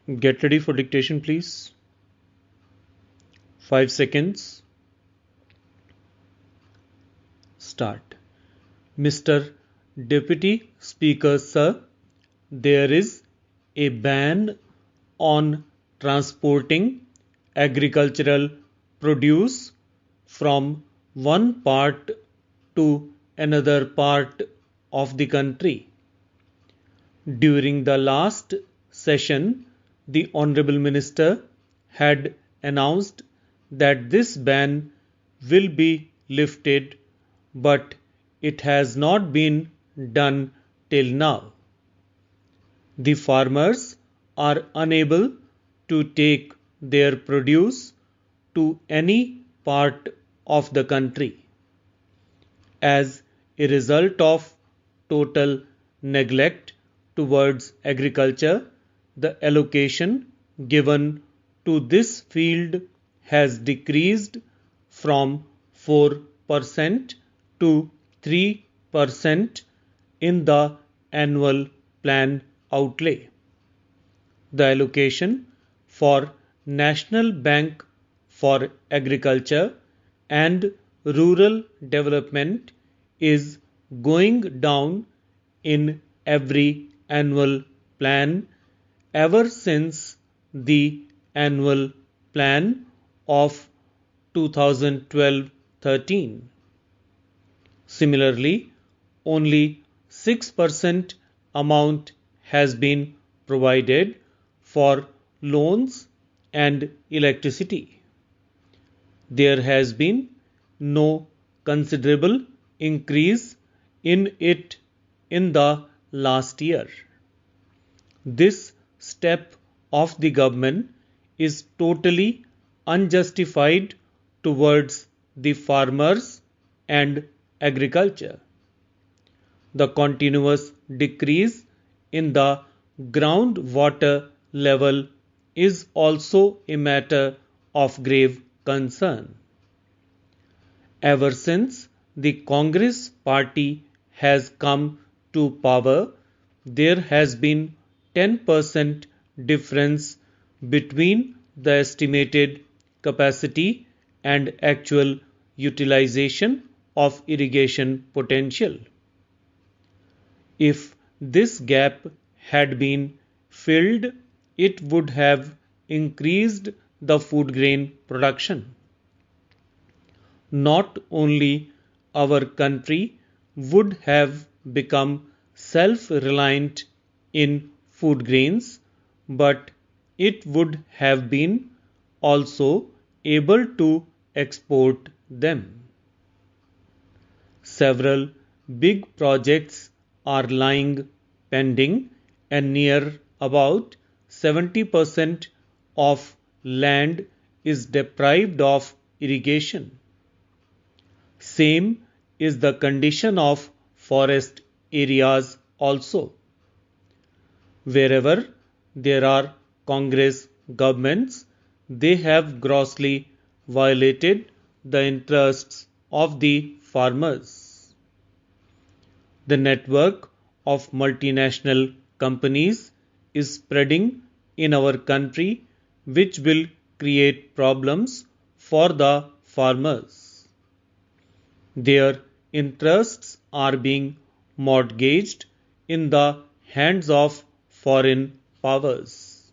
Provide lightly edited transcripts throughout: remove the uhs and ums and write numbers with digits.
Get ready for dictation, please. 5 seconds. Start. Mr. Deputy Speaker, sir, there is a ban on transporting agricultural produce from one part to another part of the country. During the last session, the Honorable Minister had announced that this ban will be lifted, but it has not been done till now. The farmers are unable to take their produce to any part of the country. As a result of total neglect towards agriculture, the allocation given to this field has decreased from 4% to 3% in the annual plan outlay. The allocation for National Bank for Agriculture and Rural Development is going down in every annual plan ever since the annual plan of 2012-13. Similarly, only 6% amount has been provided for loans and electricity. There has been no considerable increase in it in the last year. This step of the government is totally unjustified towards the farmers and agriculture. The continuous decrease in the groundwater level is also a matter of grave concern. Ever since the Congress party has come to power, there has been 10% difference between the estimated capacity and actual utilization of irrigation potential. If this gap had been filled, it would have increased the food grain production. Not only our country would have become self-reliant in food grains, but it would have been also able to export them. Several big projects are lying pending, and near about 70% of land is deprived of irrigation. Same is the condition of forest areas also. Wherever there are Congress governments, they have grossly violated the interests of the farmers. The network of multinational companies is spreading in our country, which will create problems for the farmers. Their interests are being mortgaged in the hands of foreign powers.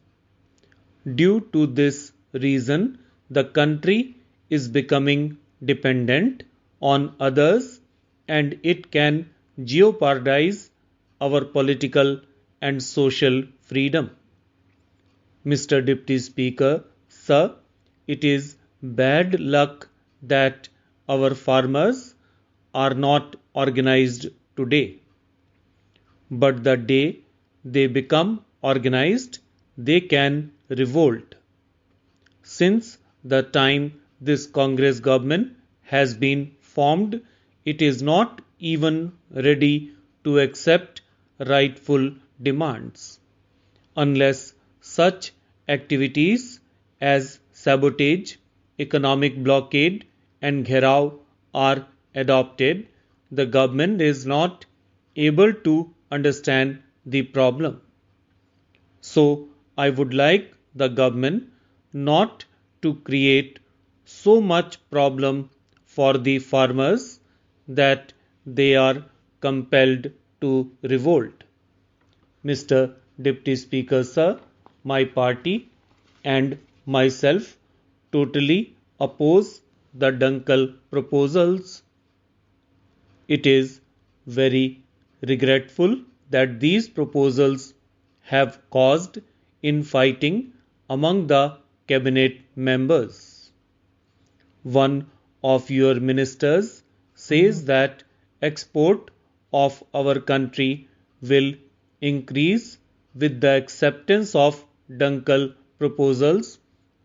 Due to this reason, the country is becoming dependent on others, and it can jeopardize our political and social freedom. Mr. Deputy Speaker, sir, it is bad luck that our farmers are not organized today. But the day they become organized, they can revolt. Since the time this Congress government has been formed, it is not even ready to accept rightful demands. Unless such activities as sabotage, economic blockade, and Gherao are adopted, the government is not able to understand the problem. So, I would like the government not to create so much problem for the farmers that they are compelled to revolt. Mr. Deputy Speaker, sir, my party and myself totally oppose the Dunkle proposals. It is very regretful that these proposals have caused infighting among the cabinet members. One of your ministers says that export of our country will increase with the acceptance of Dunkle proposals,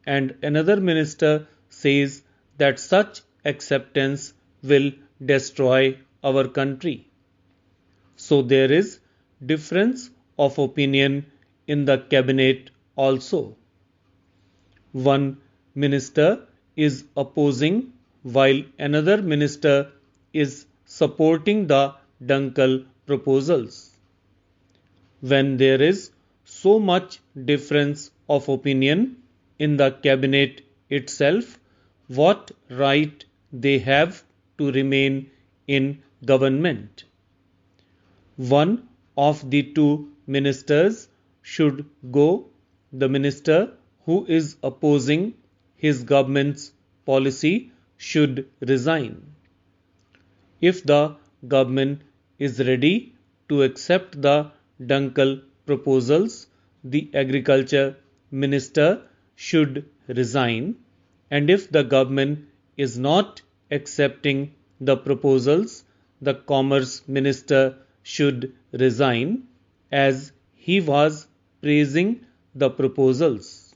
and another minister says that such acceptance will destroy our country. So there is difference of opinion in the cabinet also. One minister is opposing while another minister is supporting the Dunkle proposals. When there is so much difference of opinion in the cabinet itself, what right they have to remain in government? One of the two ministers should go. The minister who is opposing his government's policy should resign. If the government is ready to accept the Dunkle proposals, the agriculture minister should resign, and if the government is not accepting the proposals, the commerce minister should resign, as he was praising the proposals.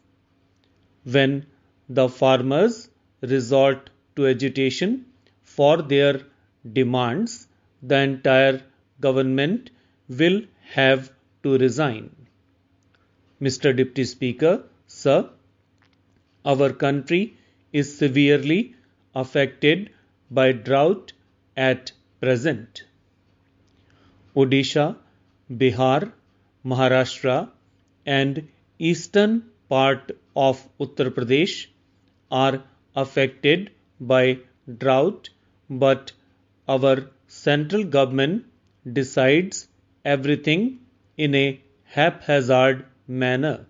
When the farmers resort to agitation for their demands, the entire government will have to resign. Mr. Deputy Speaker, sir, our country is severely affected by drought at present. Odisha, Bihar, Maharashtra and eastern part of Uttar Pradesh are affected by drought, but our central government decides everything in a haphazard manner.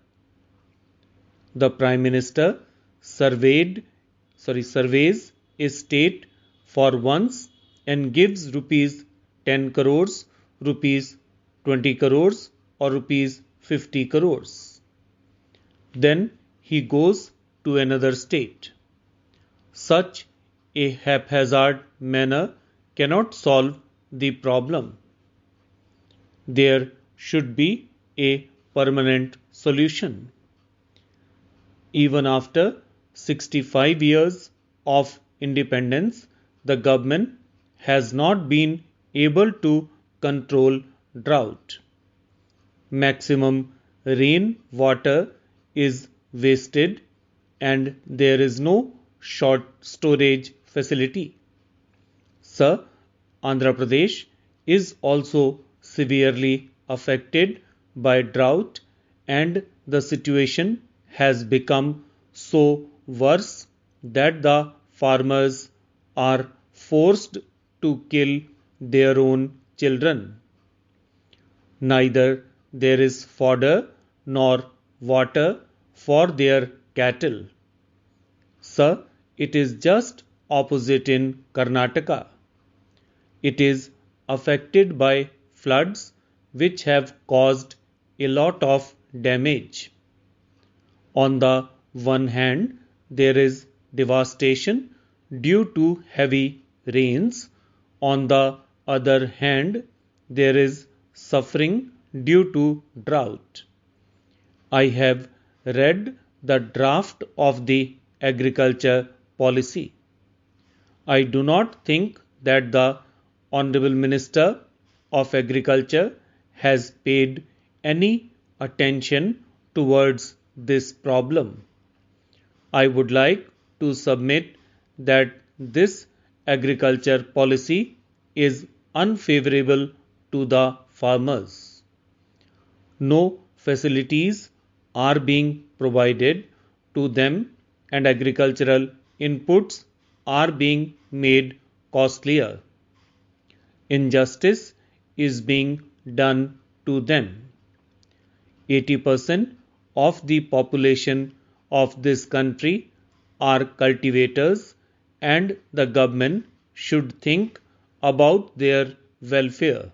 The Prime Minister surveys a state for once and gives rupees 10 crores, rupees 20 crores or rupees 50 crores. Then he goes to another state. Such a haphazard manner cannot solve the problem. There should be a permanent solution. Even after 65 years of independence, the government has not been able to control drought. Maximum rain water is wasted and there is no short storage facility. Sir, Andhra Pradesh is also severely affected by drought and the situation has become so worse that the farmers are forced to kill their own children. Neither there is fodder nor water for their cattle. Sir, it is just opposite in Karnataka. It is affected by floods which have caused a lot of damage. On the one hand, there is devastation due to heavy rains. On the other hand, there is suffering due to drought. I have read the draft of the agriculture policy. I do not think that the Honorable Minister of Agriculture has paid any attention towards this problem. I would like to submit that this agriculture policy is unfavorable to the farmers. No facilities are being provided to them and agricultural inputs are being made costlier. Injustice is being done to them. 80% of the population of this country are cultivators, and the government should think about their welfare.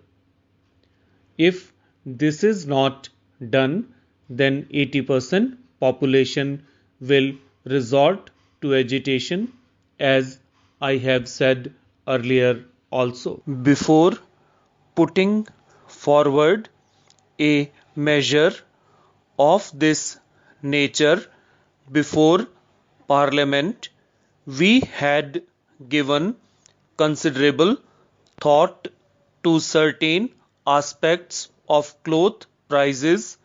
If this is not done, then 80% population will resort to agitation, as I have said earlier also. Before putting forward a measure of this nature before Parliament, we had given considerable thought to certain aspects of cloth prices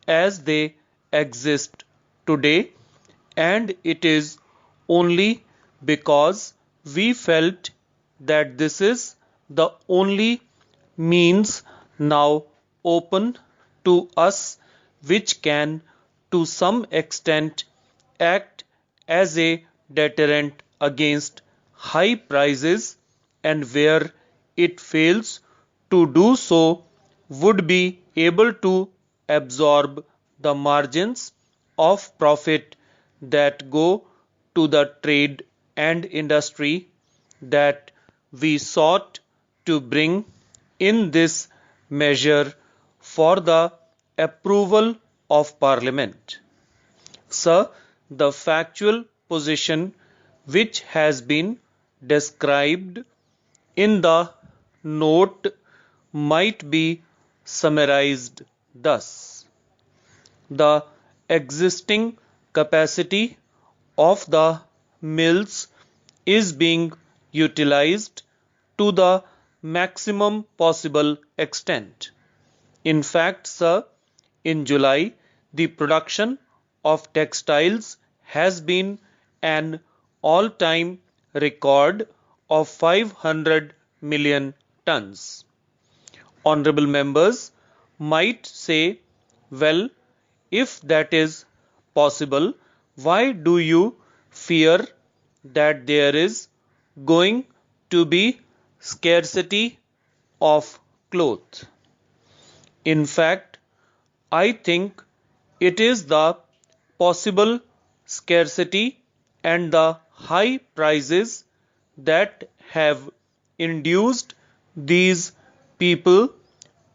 as they exist today, and it is only because we felt that this is the only means now open to us which can to some extent act as a deterrent against high prices, and where it fails to do so would be able to absorb the margins of profit that go to the trade and industry that we sought to bring in this measure for the approval of Parliament. Sir, the factual position which has been described in the note might be summarized thus. The existing capacity of the mills is being utilized to the maximum possible extent. In fact, sir, in July, the production of textiles has been an all-time record of 500 million tons. Honorable members might say, well, if that is possible, why do you fear that there is going to be scarcity of cloth? In fact, I think it is the possible scarcity and the high prices that have induced these people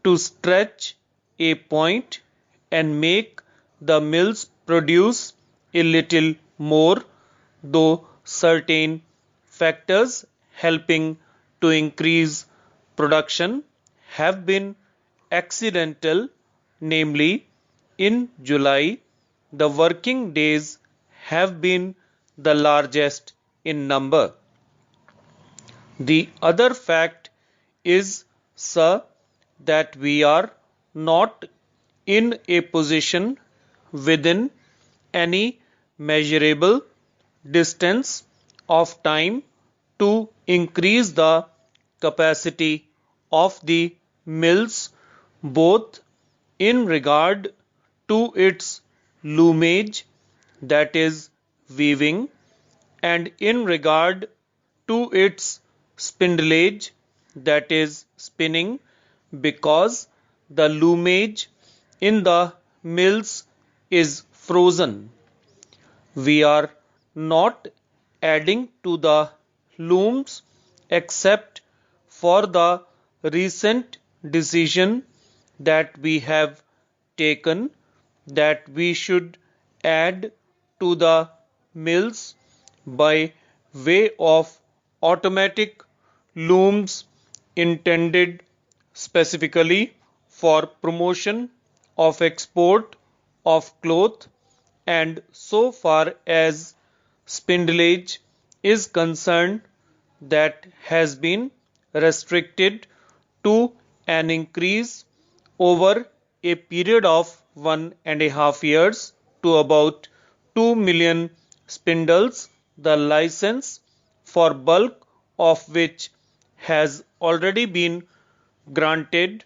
to stretch a point and make the mills produce a little more, though certain factors helping to increase production have been accidental, namely in July the working days have been the largest in number. The other fact is, sir, that we are not in a position within any measurable distance of time to increase the capacity of the mills, both in regard to its loomage, that is weaving, and in regard to its spindlage, that is spinning, because the loomage in the mills is frozen. We are not adding to the looms except for the recent decision that we have taken that we should add to the mills by way of automatic looms intended specifically for promotion of export of cloth, and so far as spindlage is concerned, that has been restricted to an increase over a period of 1.5 years to about 2 million spindles, the license for bulk of which has already been granted,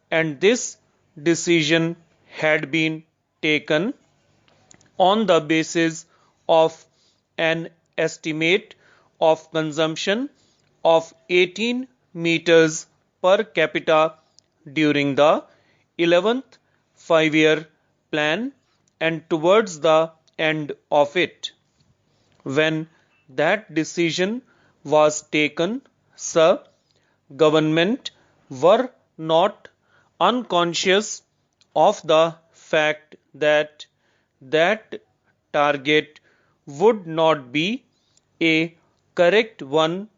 and this decision had been taken on the basis of an estimate of consumption of 18 meters per capita during the 11th 5-year plan and towards the end of it. When that decision was taken, Sir, government were not unconscious of the fact that that target would not be a correct one